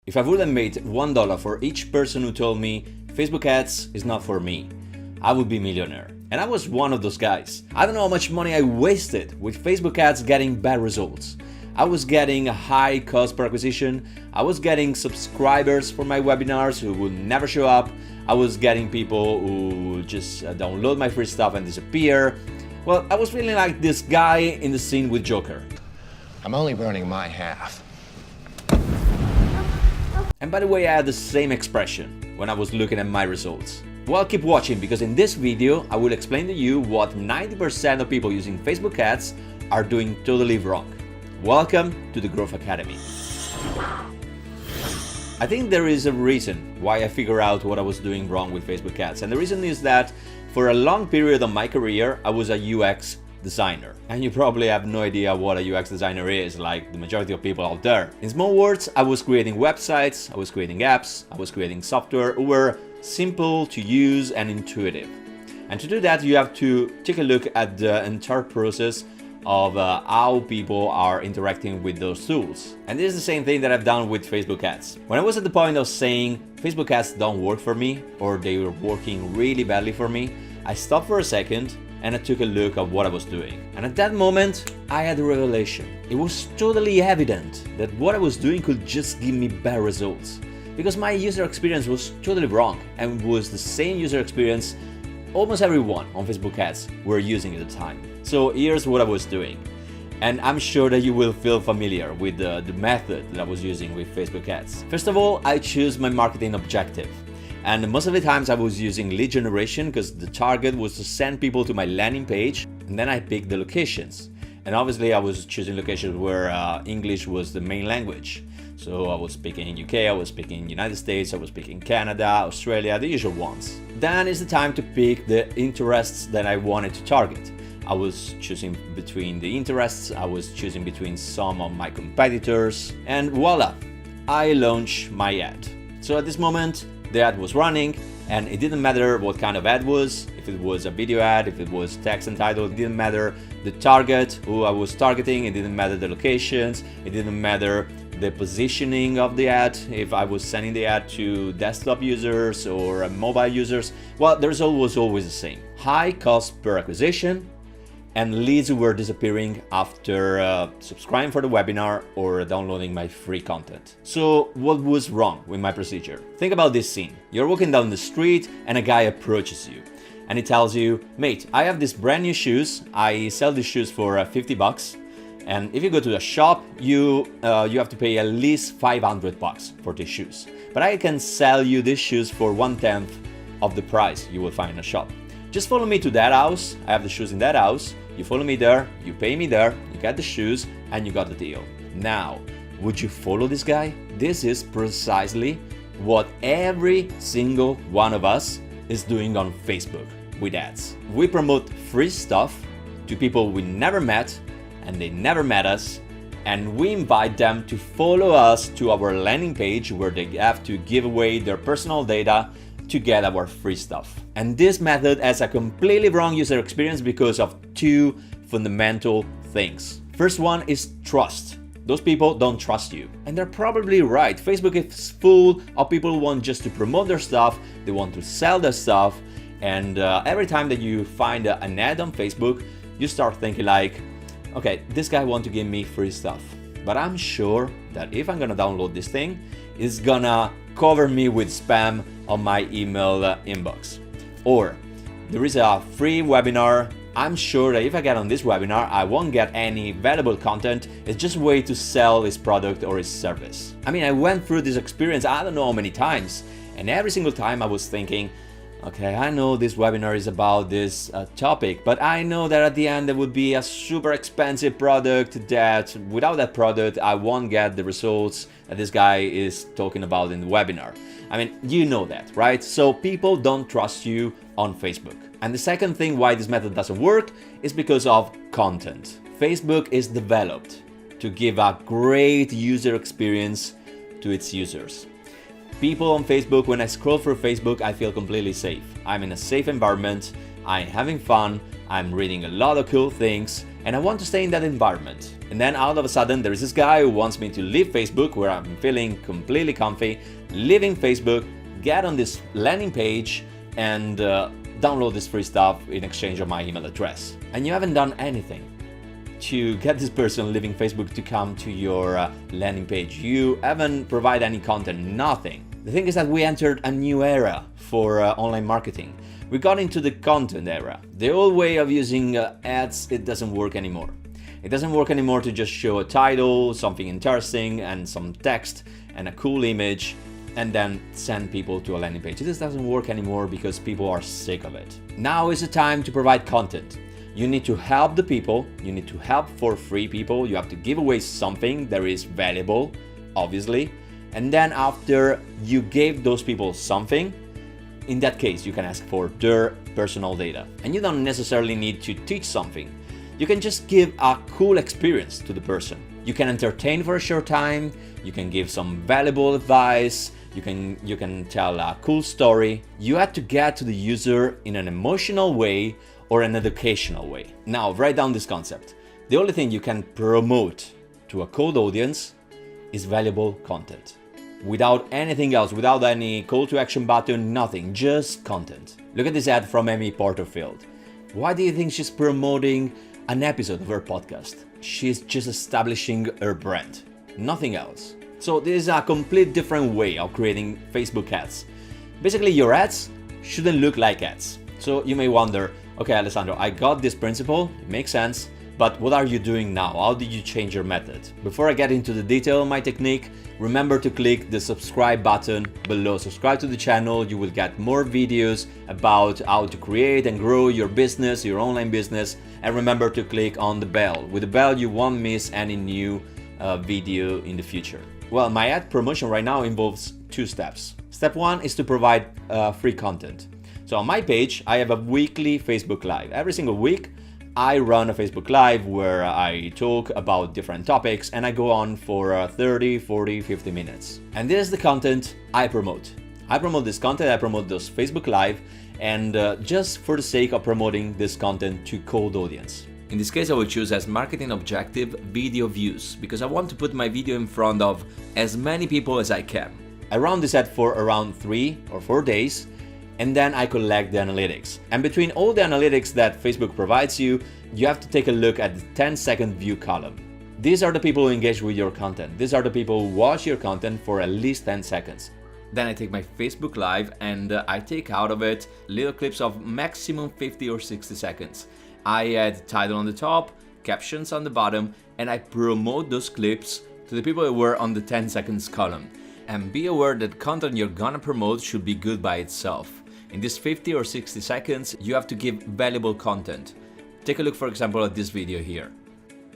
If I would have made $1 for each person who told me Facebook ads is not for me, I would be a millionaire. And I was one of those guys. I don't know how much money I wasted with Facebook ads getting bad results. I was getting a high cost per acquisition. I was getting subscribers for my webinars who would never show up. I was getting people who would just download my free stuff and disappear. Well, I was feeling like this guy in the scene with Joker. I'm only burning my half. And by the way, I had the same expression when I was looking at my results. Well, keep watching, because in this video I will explain to you what 90% of people using Facebook ads are doing totally wrong. Welcome to the Growth Academy. I think there is a reason why I figured out what I was doing wrong with Facebook ads, and the reason is that for a long period of my career I was a UX designer. And you probably have no idea what a UX designer is, like the majority of people out there. In small words, I was creating websites, I was creating apps, I was creating software who were simple to use and intuitive. And to do that, you have to take a look at the entire process of how people are interacting with those tools. And this is the same thing that I've done with Facebook ads. When I was at the point of saying Facebook ads don't work for me, or they were working really badly for me, I stopped for a second and I took a look at what I was doing. And at that moment, I had a revelation. It was totally evident that what I was doing could just give me bad results, because my user experience was totally wrong and was the same user experience almost everyone on Facebook ads were using at the time. So here's what I was doing. And I'm sure that you will feel familiar with the method that I was using with Facebook ads. First of all, I choose my marketing objective. And most of the times I was using lead generation because the target was to send people to my landing page, and then I picked the locations. And obviously I was choosing locations where English was the main language. So I was speaking in UK, I was speaking in United States, I was speaking Canada, Australia, the usual ones. Then is the time to pick the interests that I wanted to target. I was choosing between the interests, I was choosing between some of my competitors, and voila, I launched my ad. So at this moment, the ad was running, and it didn't matter what kind of ad was, if it was a video ad, if it was text and title, it didn't matter the target, who I was targeting, it didn't matter the locations, it didn't matter the positioning of the ad, if I was sending the ad to desktop users or mobile users. Well, the result was always the same. High cost per acquisition, and leads were disappearing after subscribing for the webinar or downloading my free content. So what was wrong with my procedure? Think about this scene. You're walking down the street and a guy approaches you and he tells you, mate, I have these brand new shoes. I sell these shoes for 50 bucks. And if you go to the shop, you have to pay at least 500 bucks for these shoes. But I can sell you these shoes for 1/10 of the price you will find in a shop. Just follow me to that house. I have the shoes in that house. You follow me there, you pay me there, you get the shoes, and you got the deal. Now, would you follow this guy? This is precisely what every single one of us is doing on Facebook with ads. We promote free stuff to people we never met, and they never met us, and we invite them to follow us to our landing page where they have to give away their personal data to get our free stuff. And this method has a completely wrong user experience because of two fundamental things. First one is trust. Those people don't trust you. And they're probably right. Facebook is full of people who want just to promote their stuff, they want to sell their stuff, and every time that you find an ad on Facebook, you start thinking like, okay, this guy wants to give me free stuff, but I'm sure that if I'm gonna download this thing, it's gonna cover me with spam on my email inbox. Or there is a free webinar. I'm sure that if I get on this webinar, I won't get any valuable content. It's just a way to sell his product or his service. I mean, I went through this experience I don't know how many times, and every single time I was thinking, okay, I know this webinar is about this topic, but I know that at the end there would be a super expensive product that without that product I won't get the results that this guy is talking about in the webinar. I mean, you know that, right? So people don't trust you on Facebook. And the second thing why this method doesn't work is because of content. Facebook is developed to give a great user experience to its users. People on Facebook, when I scroll through Facebook, I feel completely safe. I'm in a safe environment, I'm having fun, I'm reading a lot of cool things, and I want to stay in that environment. And then all of a sudden there is this guy who wants me to leave Facebook, where I'm feeling completely comfy, leaving Facebook, get on this landing page and download this free stuff in exchange of my email address. And you haven't done anything to get this person leaving Facebook to come to your landing page. You haven't provided any content, nothing. The thing is that we entered a new era for online marketing. We got into the content era. The old way of using ads, it doesn't work anymore. It doesn't work anymore to just show a title, something interesting, and some text, and a cool image, and then send people to a landing page. This doesn't work anymore because people are sick of it. Now is the time to provide content. You need to help the people, you need to help for free people, you have to give away something that is valuable, obviously, and then after you gave those people something, in that case you can ask for their personal data. And you don't necessarily need to teach something, you can just give a cool experience to the person. You can entertain for a short time, you can give some valuable advice, you can tell a cool story. You have to get to the user in an emotional way or an educational way. Now, write down this concept. The only thing you can promote to a cold audience is valuable content. Without anything else, without any call to action button, nothing, just content. Look at this ad from Amy Porterfield. Why do you think she's promoting an episode of her podcast? She's just establishing her brand, nothing else. So this is a complete different way of creating Facebook ads. Basically, your ads shouldn't look like ads. So you may wonder, okay, Alessandro, I got this principle, it makes sense, but what are you doing now? How did you change your method? Before I get into the detail of my technique, remember to click the subscribe button below. Subscribe to the channel, you will get more videos about how to create and grow your business, your online business, and remember to click on the bell. With the bell, you won't miss any new video in the future. Well, my ad promotion right now involves two steps. Step one is to provide free content. So on my page, I have a weekly Facebook Live. Every single week, I run a Facebook Live where I talk about different topics and I go on for 30, 40, 50 minutes. And this is the content I promote. I promote this content, I promote those Facebook Live, and just for the sake of promoting this content to cold audience. In this case, I will choose as marketing objective video views because I want to put my video in front of as many people as I can. I run this ad for around 3 or 4 days, and then I collect the analytics. And between all the analytics that Facebook provides you, you have to take a look at the 10-second view column. These are the people who engage with your content. These are the people who watch your content for at least 10 seconds. Then I take my Facebook Live and I take out of it little clips of maximum 50 or 60 seconds. I add title on the top, captions on the bottom, and I promote those clips to the people who were on the 10 seconds column. And be aware that content you're gonna promote should be good by itself. In this 50 or 60 seconds, you have to give valuable content. Take a look, for example, at this video here.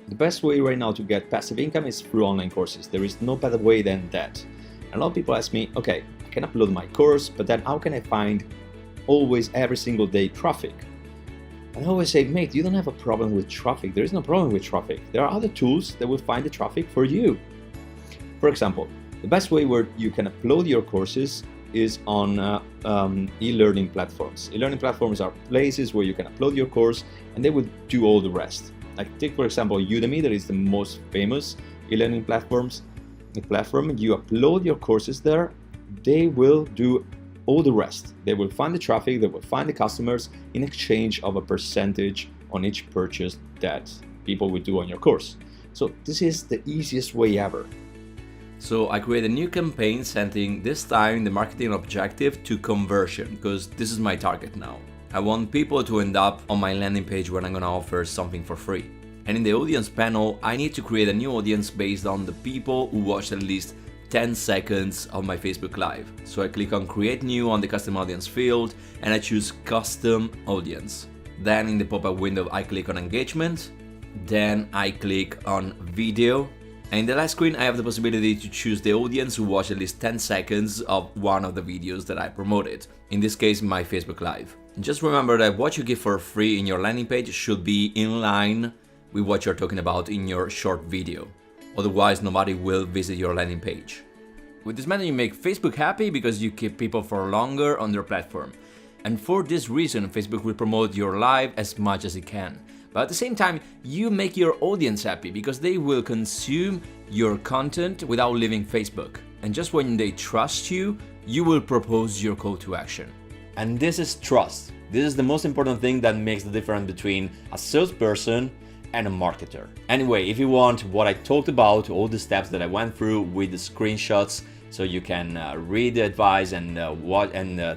The best way right now to get passive income is through online courses. There is no better way than that. A lot of people ask me, okay, I can upload my course, but then how can I find always every single day traffic? And I always say, mate, you don't have a problem with traffic. There is no problem with traffic. There are other tools that will find the traffic for you. For example, the best way where you can upload your courses is on e-learning platforms. E-learning platforms are places where you can upload your course and they will do all the rest. Like take for example Udemy, that is the most famous e-learning platform. You upload your courses there, they will do all the rest. They will find the traffic, they will find the customers in exchange of a percentage on each purchase that people will do on your course. So this is the easiest way ever. So I create a new campaign setting this time the marketing objective to conversion because this is my target now. I want people to end up on my landing page when I'm gonna offer something for free. And in the audience panel, I need to create a new audience based on the people who watched at least 10 seconds of my Facebook Live. So I click on create new on the custom audience field and I choose custom audience. Then in the pop-up window, I click on engagement. Then I click on video. And in the last screen, I have the possibility to choose the audience who watched at least 10 seconds of one of the videos that I promoted. In this case, my Facebook Live. Just remember that what you give for free in your landing page should be in line with what you're talking about in your short video. Otherwise, nobody will visit your landing page. With this method, you make Facebook happy because you keep people for longer on their platform. And for this reason, Facebook will promote your live as much as it can. But at the same time, you make your audience happy because they will consume your content without leaving Facebook. And just when they trust you, you will propose your call to action. And this is trust. This is the most important thing that makes the difference between a salesperson and a marketer. Anyway, if you want what I talked about, all the steps that I went through with the screenshots, so you can read the advice and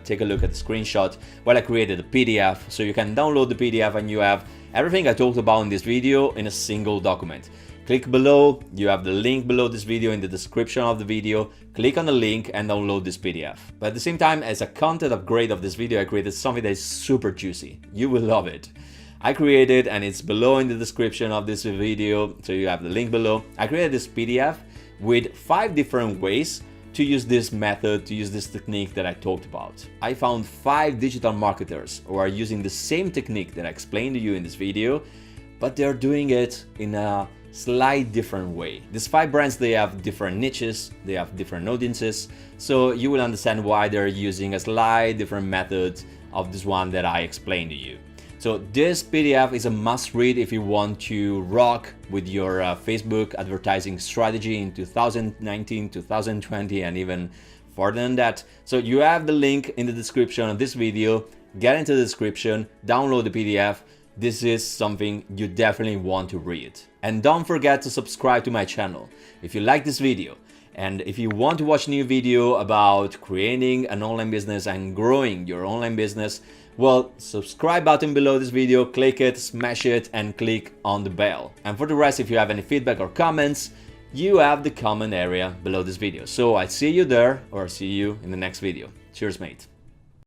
take a look at the screenshot. Well, I created a PDF, so you can download the PDF and you have everything I talked about in this video in a single document. Click below, you have the link below this video in the description of the video. Click on the link and download this PDF. But at the same time, as a content upgrade of this video, I created something that is super juicy. You will love it. I created, and it's below in the description of this video, so you have the link below. I created this PDF with 5 different ways to use this method, to use this technique that I talked about. I found 5 digital marketers who are using the same technique that I explained to you in this video, but they're doing it in a slight different way. These 5 brands, they have different niches, they have different audiences, so you will understand why they're using a slight different method of this one that I explained to you. So this PDF is a must-read if you want to rock with your Facebook advertising strategy in 2019, 2020, and even further than that. So you have the link in the description of this video. Get into the description, download the PDF. This is something you definitely want to read. And don't forget to subscribe to my channel if you like this video. And if you want to watch a new video about creating an online business and growing your online business, well, subscribe button below this video, click it, smash it, and click on the bell. And for the rest, if you have any feedback or comments, you have the comment area below this video. So I see you there, or see you in the next video. Cheers, mate.